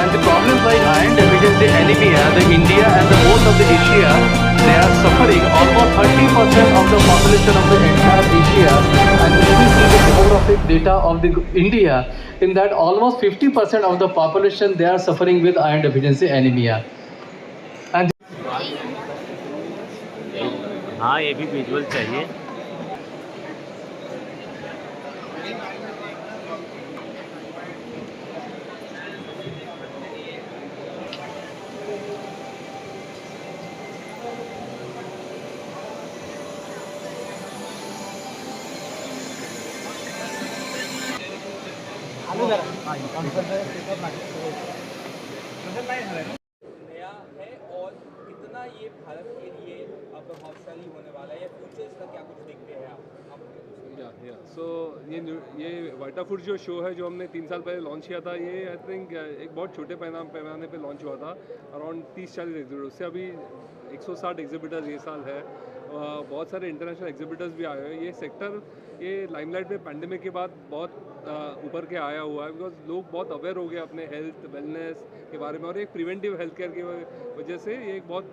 And the problems like iron deficiency anemia, the India and the most of the Asia, they are suffering. Almost 30% of the population of the entire Asia, and if you see the demographic data of the India, in that almost 50% of the population they are suffering with iron deficiency anemia. And हाँ ये भी visual चाहिए. नया है और कितना ये भारत के लिए अब प्रभावशाली होने वाला है या फ्यूचर इसका क्या कुछ देखते हैं आप या सो ये वाइटाफूड जो शो है जो हमने 3 साल पहले लॉन्च किया था, ये आई थिंक एक बहुत छोटे पैमाने पे लॉन्च हुआ था. अराउंड 30-40 एग्जिबिटर, उससे अभी 160 एग्जिबिटर्स ये साल है. बहुत सारे इंटरनेशनल एग्जिबिटर्स भी आए हैं. ये सेक्टर ये लाइमलाइट में पैंडेमिक के बाद बहुत ऊपर के आया हुआ है, बिकॉज लोग बहुत अवेयर हो गए अपने हेल्थ वेलनेस के बारे में, और एक प्रिवेंटिव हेल्थ केयर की वजह से ये एक बहुत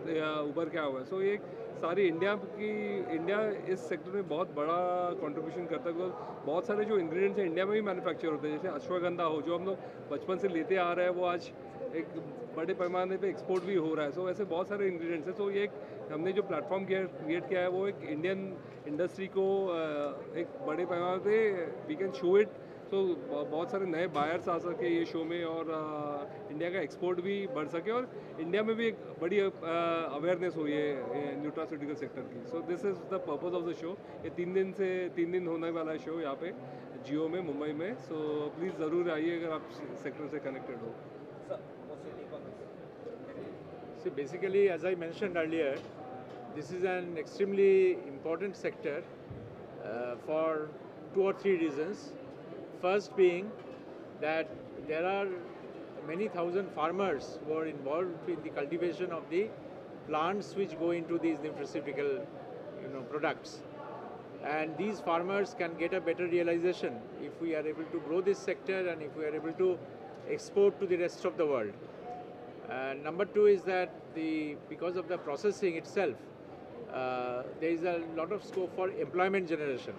ऊपर के आया हुआ है. सो ये सारी इंडिया इस सेक्टर में बहुत बड़ा कंट्रीब्यूशन करता है, बिकॉज बहुत सारे जो इंग्रेडिएंट्स हैं इंडिया में भी मैन्युफैक्चर होते हैं. जैसे अश्वगंधा हो जो हम लोग बचपन से लेते आ रहे हैं, वो आज एक बड़े पैमाने पे एक्सपोर्ट भी हो रहा है. सो ऐसे बहुत सारे इंग्रेडिएंट्स हैं. तो ये हमने जो प्लेटफॉर्म क्रिएट किया है वो एक इंडियन इंडस्ट्री को एक बड़े पैमाने पे वी कैन शो इट. सो बहुत सारे नए बायर्स आ सके ये शो में, और इंडिया का एक्सपोर्ट भी बढ़ सके, और इंडिया में भी एक बड़ी अवेयरनेस हो ये न्यूट्रास्यूटिकल सेक्टर की. So this is the purpose of the show. ये 3 दिन होने वाला है शो यहाँ पे जियो में मुंबई में. सो प्लीज़ ज़रूर आइए अगर आप सेक्टर से कनेक्टेड हो. See, basically, as I mentioned earlier, this is an extremely important sector for 2 or 3 reasons. First being that there are many thousand farmers who are involved in the cultivation of the plants which go into these nutraceutical products. And these farmers can get a better realization if we are able to grow this sector and if we are able to export to the rest of the world. Number 2 is that because of the processing itself, there is a lot of scope for employment generation.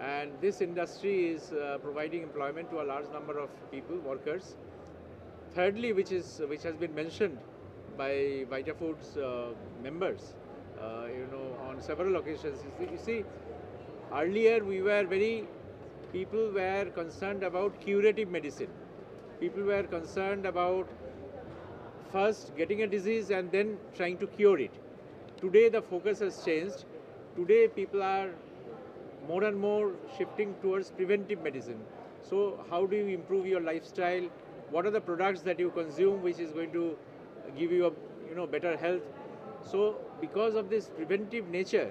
And this industry is providing employment to a large number of people, workers. Thirdly, which has been mentioned by VitaFoods members, on several occasions. You see, earlier people were concerned about curative medicine. People were concerned about first getting a disease and then trying to cure it. Today the focus has changed. Today people are more and more shifting towards preventive medicine. So how do you improve your lifestyle? What are the products that you consume which is going to give you a better health? So because of this preventive nature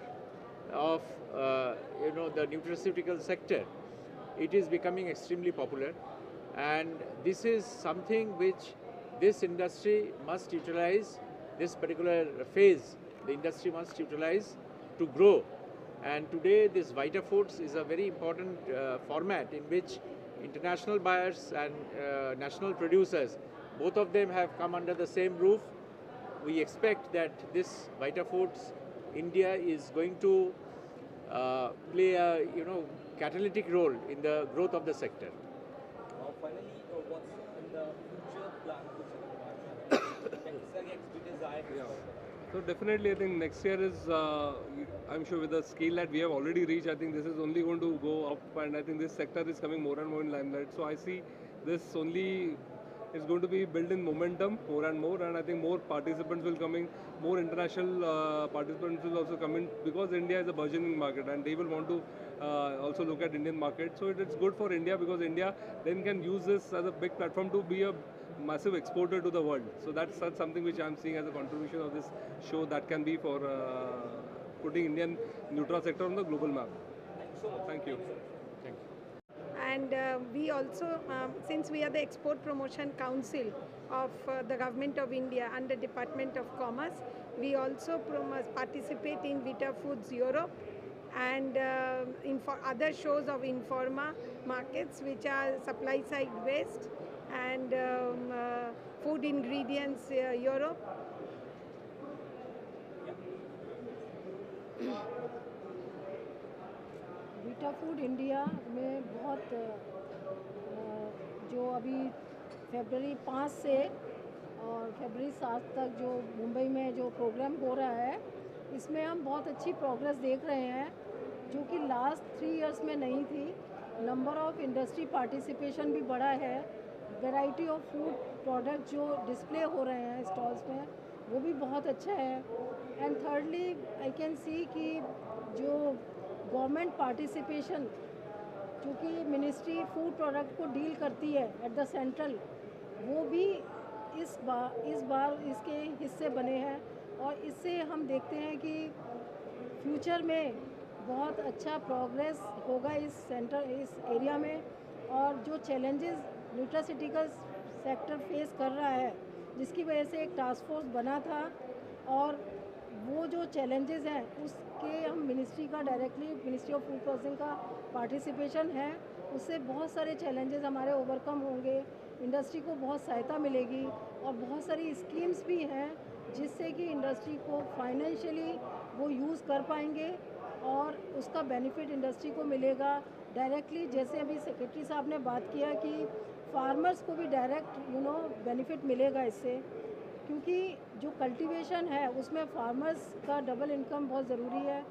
of the nutraceutical sector, it is becoming extremely popular, and this is something which this industry must utilize. This particular phase the industry must utilize to grow. And today this VitaFoods is a very important format in which international buyers and national producers, both of them have come under the same roof. We expect that this VitaFoods India is going to play a catalytic role in the growth of the sector. Finally, what's in the future plan for So definitely I think next year is I'm sure with the scale that we have already reached, I think this is only going to go up, and I think this sector is coming more and more in limelight. So I see this only is going to be built in momentum more and more, and I think more participants will come in, more international participants will also come in, because India is a burgeoning market and they will want to also look at Indian market. So it's good for India, because India then can use this as a big platform to be a massive exporter to the world. So that's something which I'm seeing as a contribution of this show that can be for putting Indian Nutra sector on the global map. Thank you. And we also, since we are the Export Promotion Council of the Government of India under Department of Commerce, we also participate in VitaFoods Europe and in other shows of Informa markets, which are supply side based, and food ingredients Europe. Vita food India में बहुत जो अभी फरवरी 5 से और फरवरी 7 तक जो मुंबई में जो प्रोग्राम हो रहा है, इसमें हम बहुत अच्छी प्रोग्रेस देख रहे हैं जो कि लास्ट 3 इयर्स में नहीं थी। नंबर ऑफ इंडस्ट्री पार्टिसिपेशन भी बढ़ा है, वैरायटी ऑफ फूड प्रोडक्ट जो डिस्प्ले हो रहे हैं स्टॉल्स में वो भी बहुत अच्छा है। And thirdly I can see कि जो गवर्नमेंट पार्टिसिपेशन क्योंकि मिनिस्ट्री फूड प्रोडक्ट को डील करती है एट द सेंट्रल, वो भी इस बार इसके हिस्से बने हैं और इससे हम देखते हैं कि फ्यूचर में बहुत अच्छा प्रोग्रेस होगा इस एरिया में। और जो चैलेंजेस न्यूट्रासिटिकल सेक्टर फेस कर रहा है, जिसकी वजह से एक टास्क फोर्स बना था और वो जो चैलेंजेस हैं उसके हम मिनिस्ट्री का directly ministry of food processing का पार्टिसिपेशन है, उससे बहुत सारे चैलेंजेस हमारे ओवरकम होंगे, इंडस्ट्री को बहुत सहायता मिलेगी और बहुत सारी स्कीम्स भी हैं जिससे कि इंडस्ट्री को फाइनेंशियली वो यूज़ कर पाएंगे और उसका बेनिफिट इंडस्ट्री को मिलेगा डायरेक्टली। जैसे अभी सेक्रेटरी साहब ने बात किया कि फार्मर्स को भी डायरेक्ट बेनिफिट मिलेगा इससे, क्योंकि जो कल्टीवेशन है उसमें फार्मर्स का डबल इनकम बहुत ज़रूरी है,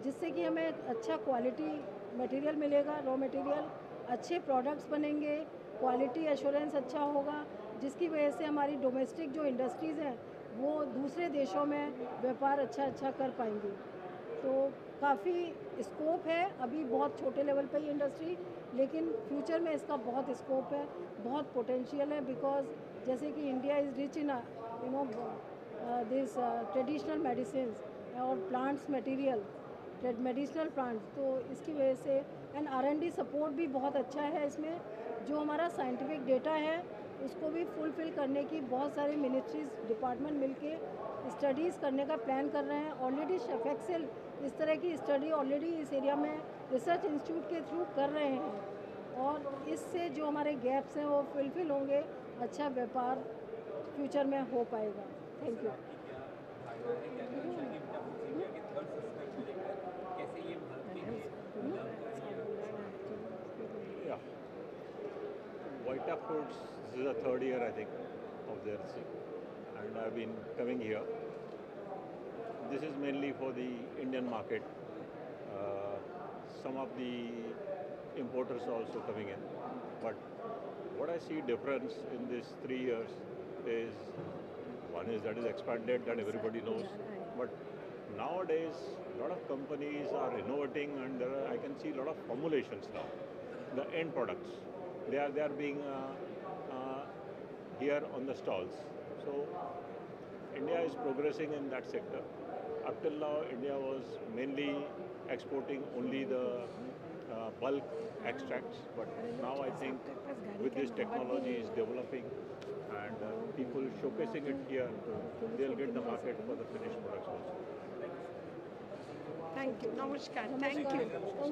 जिससे कि हमें अच्छा क्वालिटी मटेरियल मिलेगा, रॉ मटेरियल, अच्छे प्रोडक्ट्स बनेंगे, क्वालिटी एश्योरेंस अच्छा होगा, जिसकी वजह से हमारी डोमेस्टिक जो इंडस्ट्रीज़ हैं वो दूसरे देशों में व्यापार अच्छा कर पाएंगी। तो काफ़ी स्कोप है, अभी बहुत छोटे लेवल पे ही इंडस्ट्री, लेकिन फ्यूचर में इसका बहुत स्कोप है, बहुत पोटेंशियल है। बिकॉज जैसे कि India is rich in this traditional medicine और प्लांट्स मटेरियल, मेडिसिनल प्लांट्स, तो इसकी वजह से एंड R&D सपोर्ट भी बहुत अच्छा है इसमें। जो हमारा साइंटिफिक डेटा है उसको भी फुलफ़िल करने की बहुत सारे मिनिस्ट्रीज डिपार्टमेंट मिलके स्टडीज़ करने का प्लान कर रहे हैं। ऑलरेडी शेफेक्सेल इस तरह की स्टडी ऑलरेडी इस एरिया में रिसर्च इंस्टीट्यूट के थ्रू कर रहे हैं और इससे जो हमारे गैप्स हैं वो फुलफ़िल होंगे, अच्छा व्यापार फ्यूचर में हो पाएगा। Thank you. Yeah. Vita Foods, this is the third year I think of their thing, and I've been coming here. This is mainly for the Indian market. Some of the importers also coming in, but what I see difference in these 3 years is one is that is expanded, that everybody knows, but nowadays a lot of companies are innovating and I can see a lot of formulations now. The end products, they are being here on the stalls. So India is progressing in that sector. Up till now, India was mainly exporting only the bulk extracts, but now I think with this technology is developing and people showcasing it here, they'll get the market for the finished products also. Thank you. Namaskar. Thank you.